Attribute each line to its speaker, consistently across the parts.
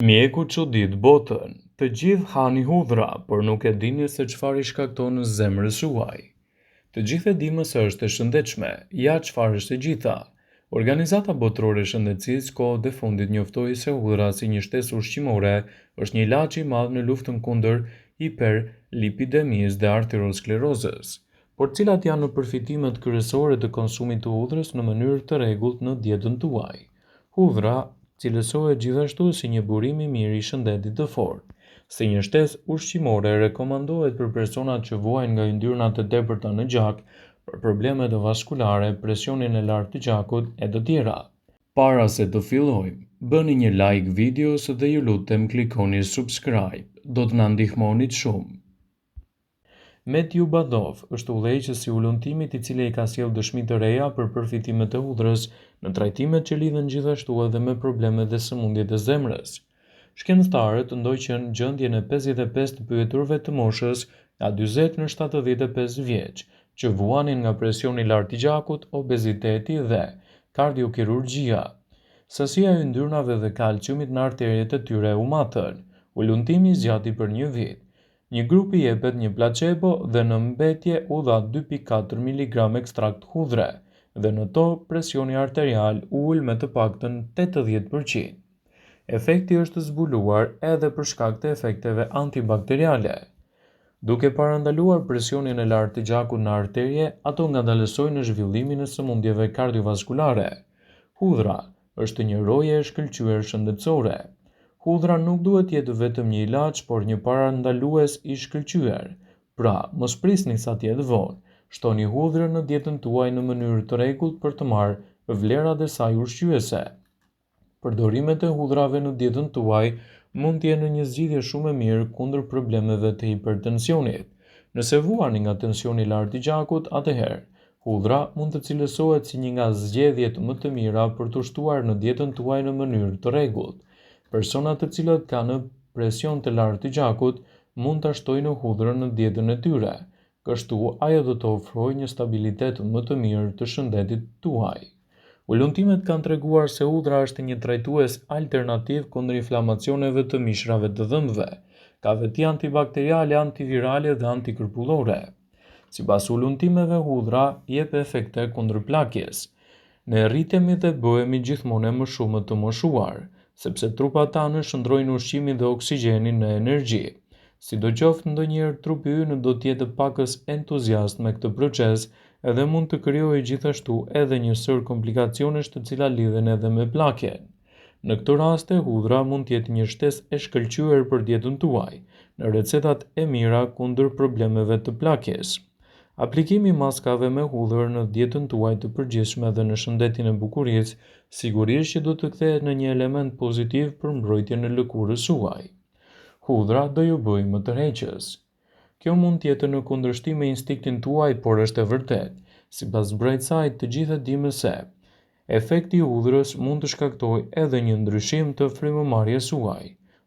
Speaker 1: Mjeku çudit botën, të gjithë hani hudhra, por nuk e dini se çfarë i shkakton zemrës juaj. Të gjithë e dimë se është e shëndetshme, ja çfarë është e gjitha. Organizata Botërore e Shëndetësisë kohët e fundit njoftoi se hudhra si një shtesë ushqimore është një ilaç i madh në luftën kundër hiperlipidemisë dhe arteriosklerozës. Por cilat janë përfitimet kryesore të konsumit të hudhrës në mënyrë të rregullt në dietën tuaj? Hudhra cilësohet gjithashtu si një burim i mirë i shëndetit të fortë. Si një shtesë ushqimore rekomandohet për personat që vuajnë nga yndyrnat e tepërta në gjak, për problemet vaskulare, presionin e lartë të gjakut e të tjera. Para se të fillojmë, bëni një like videos dhe ju lutem klikoni subscribe, do të na ndihmonit shumë. Matthew Badov është udhëheqësi i ulëntimit i cili ka sjellë dëshmi të reja për përfitimet e hudhrës në trajtimet që lidhen gjithashtu edhe me problemet dhe sëmundjet e zemrës. Shkencëtarët ndoqën gjendjen e 55 të pyeturve të moshës nga 40 në 75 vjeç, që vuanin nga presioni i lartë i gjakut, obeziteti dhe kardiokirurgjia. Sasia e yndyrnave dhe kalciumit në arteriet e tyre u matën. Ulëntimi zgjati për një vit. Një grup i jepet një placebo dhe në mbetje u dha 2.4 mg ekstrakt hudhre dhe në to presioni arterial u ul me të paktën 80%. Efekti është zbuluar edhe për shkak të efekteve antibakteriale. Duke parandaluar presionin e lartë të gjakut në arterie, ato ngadalësojnë zhvillimin e sëmundjeve kardiovaskulare. Hudhra është një roje e shkëlqyer shëndetësore. Hudhra nuk duhet të jetë vetëm një ilaç, por një parandalues i shkëlqyer. Pra, mos prisni sa të jetë vonë. Shtoni hudhrën në dietën tuaj në mënyrë të rregullt për të marrë vlerat e saj ushqyese. Përdorimet e hudhrave në dietën tuaj mund të jenë një zgjidhje shumë e mirë kundër problemeve të hipertensionit. Nëse vuani nga tensioni i lartë i gjakut, atëherë hudhra mund të cilësohet si një nga zgjedhjet më të mira për të shtuar në dietën tuaj në mënyrë të rregullt. Personat të cilët kanë presion të lartë të gjakut mund ta shtojnë hudhrën në dietën e tyre. Kështu ajo do të ofrojë një stabilitet më të mirë të shëndetit tuaj. Ulëntimet kanë treguar se hudhra është një trajtues alternativ kundër inflamacioneve të mishrave të dhëmbëve, ka veti antibakteriale, antivirale dhe antikërpullore. Sipas ulëntimeve, hudhra jep efekte kundër plakjes. Ne rritemi dhe bëhemi gjithmonë më shumë të moshuar, sepse trupat tanë shndrojnë ushqimin dhe oksigjenin në energji. Sidoqoftë ndonjëherë trupi ynë do të jetë pakës entuziast me këtë proces, edhe mund të krijojë gjithashtu edhe një sër komplikacionesh të cilat lidhen edhe me plakjen. Në këtë raste, hudhra mund të jetë një shtesë e shkëlqyer për dietën tuaj, në recetat e mira kundër problemeve të plakjes. Aplikimi i maskave me hudhër në dietën tuaj të përgjithshme dhe në shëndetin e bukurisë, sigurisht që do të kthehet në një element pozitiv për mbrojtjen e lëkurës suaj. Hudhra do ju bëjë më tërheqës. Kjo mund të jetë në kundërshtim me instinktin tuaj, por është e vërtetë. Sipas zbrejtësajt, të gjithë e dimë se efekti i hudhrës mund të shkaktojë edhe një ndryshim të frymëmarrjes suaj,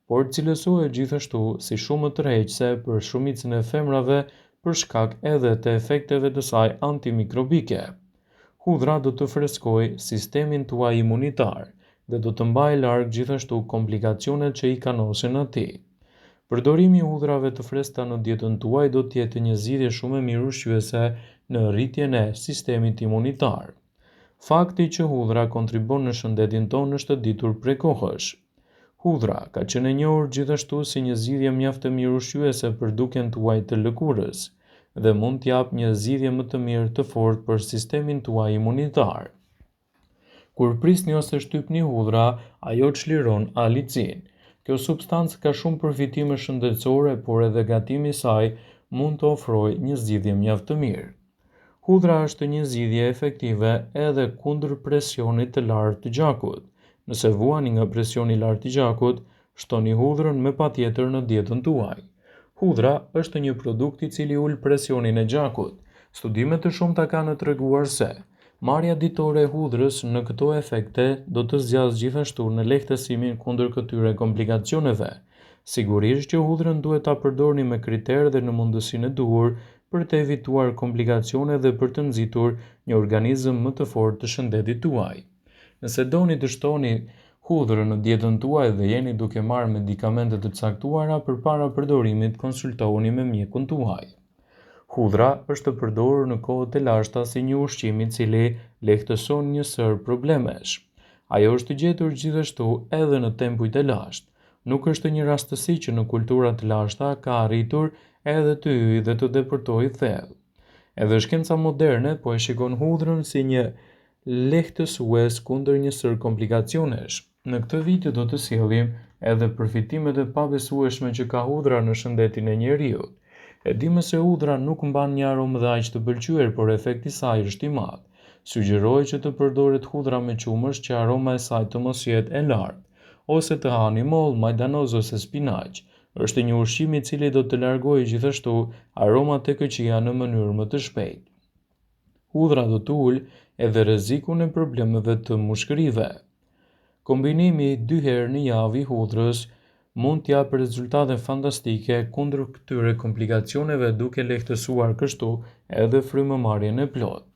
Speaker 1: por cilësohet gjithashtu si shumë më tërheqëse për shumicën e femrave për shkak edhe të efekteve të saj antimikrobike. Hudhra do të freskojë sistemin tuaj imunitar dhe do të mbajë larg gjithashtu komplikacionet që i kanosin atij. Përdorimi i hudhrave të freskëta në dietën tuaj do të jetë një zgjidhje shumë e mirë ushqyese në rritjen e sistemit imunitar. Fakti që hudhra kontribon në shëndetin tonë është ditur prej kohësh. Hudhra ka qenë e njohur gjithashtu si një zgjidhje mjaft e mirë ushqyese për dukjen tuaj të lëkurës dhe mund të japë një zgjidhje më të mirë të fortë për sistemin tuaj imunitar. Kur prisni ose shtypni hudhra, ajo çliron alicin. Kjo substancë ka shumë përfitime shëndetësore, por edhe gatimi i saj mund të ofrojë një zgjidhje mjaft të mirë. Hudhra është një zgjidhje efektive edhe kundër presionit të lartë të gjakut. Nëse vuani nga presioni i lartë i gjakut, shtoni hudhrën me patjetër në dietën tuaj. Hudhra është një produkt i cili ul presionin e gjakut. Studime të shumta kanë treguar se marrja ditore e hudhrës në këto efekte do të zgjasë gjithashtu në lehtësimin kundër këtyre komplikacioneve. Sigurisht që hudhrën duhet ta përdorni me kriter dhe në mundësinë e duhur për të evituar komplikacione dhe për të nxitur një organizëm më të fortë të shëndetit tuaj. Nëse doni të shtoni hudhër në dietën tuaj dhe jeni duke marrë medikamente të caktuara përpara përdorimit, konsultohuni me mjekun tuaj. Hudhra është të përdorur në kohët e lashta si një ushqim I cili lehtëson një sër problemesh. Ajo është gjetur gjithashtu edhe në tempujt e lashtë. Nuk është një rastësi që në kultura të lashta ka arritur edhe të hyjë dhe të depërtojë thellë. Edhe shkenca moderne po e shikon hudhrën si një lehtësues kundër një sër komplikacionesh. Në këtë video do të sjellim edhe përfitimet e pabesueshme që ka hudhra në shëndetin e njeriut. E dimë se hudhra nuk mban një aromë dhe aq të pëlqyer, por efekti I saj është I madh. Sugjerohet që të përdoret hudhra me qumësh që aroma e saj të mos jetë e lartë, ose të hani moll, majdanoz ose spinaq. Është një ushqim I cili do të largojë gjithashtu aromat e këqija në mënyrë më të shpejtë. Hudhra do të ulë edhe rrezikun e problemeve të mushkërive. Kombinimi 2 herë në javë I hudhrës mund të japë rezultate fantastike kundër këtyre komplikacioneve, duke lehtësuar kështu edhe frymëmarrjen e plotë.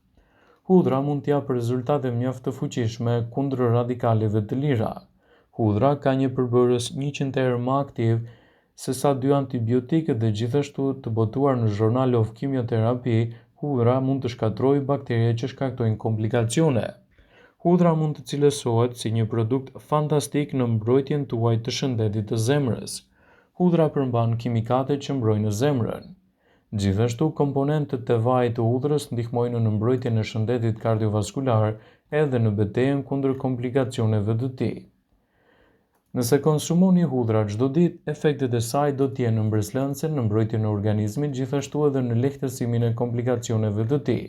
Speaker 1: Hudhra mund të japë rezultate mjaft të fuqishme kundër radikaleve të lira. Hudhra ka një përbërës 100 herë më aktiv se sa 2 antibiotikët dhe gjithashtu të botuar në Journal of Chemotherapy, hudhra mund të shkatërrojë bakterie që shkaktojnë komplikacione. Hudhra mund të cilësohet si një produkt fantastik në mbrojtjen tuaj të shëndetit të zemrës. Hudhra përmban kimikate që mbrojnë zemrën. Gjithashtu, komponentët e vajit të hudhrës ndihmojnë në mbrojtjen e shëndetit kardiovaskular edhe në betejën kundër komplikacioneve të tij. Nëse konsumoni hudhra çdo ditë, efektet e saj do të jenë mbërslënse në mbrojtjen e organizmit, gjithashtu edhe në lehtësimin e komplikacioneve të tij.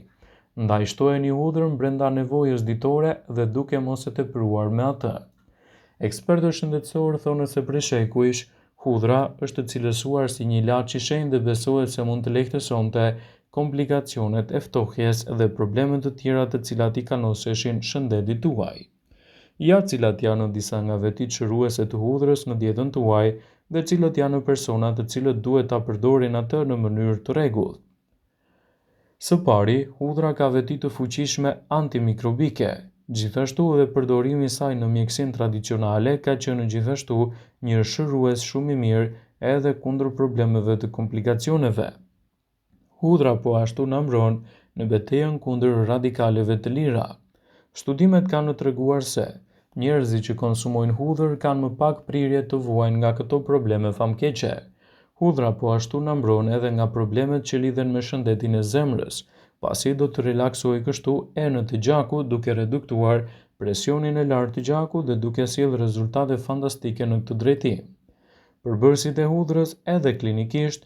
Speaker 1: Ndaj shtojeni hudhrën brenda nevojës ditore dhe duke mos e tepruar me atë. Ekspertët shëndetësorë thonë se prej shekujsh, hudhra është cilësuar si një ilaç I shenjtë dhe besohet se mund të lehtësonte komplikacionet e ftohjes dhe probleme të tjera të cilat I kanoseshin shëndetit tuaj. Ja cilat janë disa nga vetit shëruese të hudhrës në dietën tuaj dhe cilët janë personat të cilët duhet ta përdorin atë në mënyrë të rregullt. Së pari, hudhra ka veti të fuqishme antimikrobike. Gjithashtu edhe përdorimi I saj në mjekësinë tradicionale ka qenë gjithashtu një shërues shumë I mirë edhe kundër problemeve të komplikacioneve. Hudhra po ashtu na mbron në betejën kundër radikaleve të lira. Studimet kanë treguar se njerëzit që konsumojnë hudhër kanë më pak prirje të vuajnë nga këto probleme famkeqe. Hudhra po ashtu na mbron edhe nga problemet që lidhen me shëndetin e zemrës, pasi do të relaksojë kështu enët e gjakut duke reduktuar presionin e lartë të gjakut dhe duke sjellë rezultate fantastike në këtë drejtim. Përbërësit e hudhrës edhe klinikisht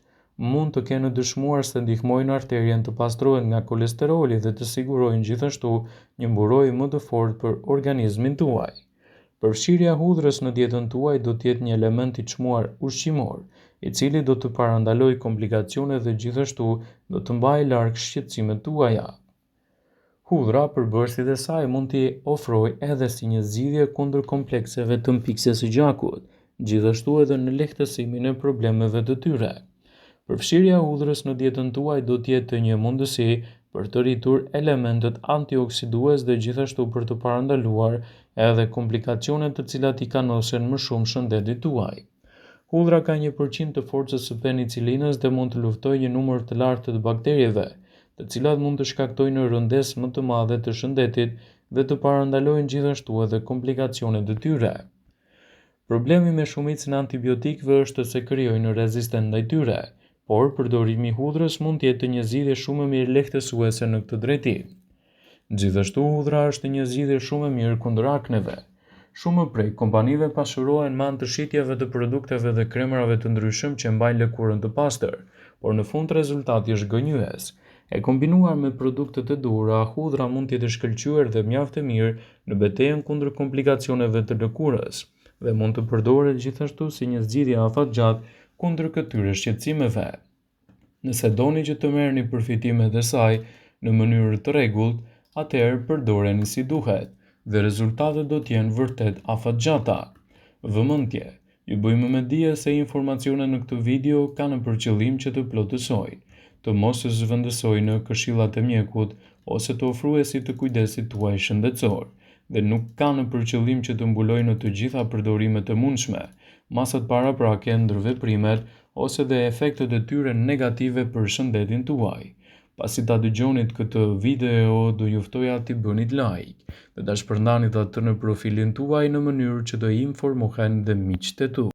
Speaker 1: mund të kenë dëshmuar se ndihmojnë arterien të pastrohet nga kolesteroli dhe të sigurojnë gjithashtu një mburojë më të fortë për organizmin tuaj. Përfshirja e hudhrës në dietën tuaj do të jetë një element I çmuar ushqimor, I cili do të parandalojë komplikacione dhe gjithashtu do të mbajë larg shqetësimet tuaja. Hudhra, përbërësit e saj mund t'i ofrojë edhe si një zgjidhje kundër komplekseve të mpiksjes së gjakut, gjithashtu edhe në lehtësimin e problemeve të tyre. Përfshirja e hudhrës në dietën tuaj do të jetë një mundësi për të rritur elementet antioksidues dhe gjithashtu për të parandaluar edhe komplikacionet të cilat I kanosen më shumë shëndetit tuaj. Hudhra ka 1% të forcës së penicilinës dhe mund të luftojë një numër të lartë të bakterieve, të cilat mund të shkaktojnë rëndesë më të madhe të shëndetit dhe të parandalojnë gjithashtu edhe komplikacionet të tyre. Problemi me shumicën e antibiotikëve është se krijojnë rezistencë ndaj tyre, por përdorimi I hudhrës mund të jetë një zgjidhje shumë e mirë lehtësuese në këtë drejtim. Gjithashtu hudhra është një zgjidhje shumë e mirë kundër akneve. Shumë prej kompanive pasqyrohen me anë të shitjeve të produkteve dhe kremrave të ndryshëm që mbajnë lëkurën të pastër, por në fund rezultati është gënjyes. E kombinuar me produktet e duhura, hudhra mund të jetë shkëlqyer dhe mjaft e mirë në betejën kundër komplikacioneve të lëkurës dhe mund të përdoret gjithashtu si një zgjidhje afatgjatë kundër këtyre shqetësimeve. Nëse doni që të merrni përfitimet e saj në mënyrë të rregullt, atëherë përdoreni si duhet dhe rezultatet do të jenë vërtet afatgjata. Vëmendje, ju bëjmë me dije se informacionet në këtë video kanë për qëllim që të plotësojnë, të mos të zhvendësojnë në këshillat e mjekut ose të ofruesit të kujdesit tuaj shëndetësor. dhe nuk kanë për qëllim që të mbulojnë në të gjitha përdorimet e mundshme, masat paraprake, ndërveprimet ose dhe efektet e tyre negative për shëndetin tuaj. Pasi ta dëgjonit këtë video, do ju ftoja t'i bënit like dhe ta shpërndanit atë në profilin tuaj në mënyrë që të informohen dhe miqtë e tu.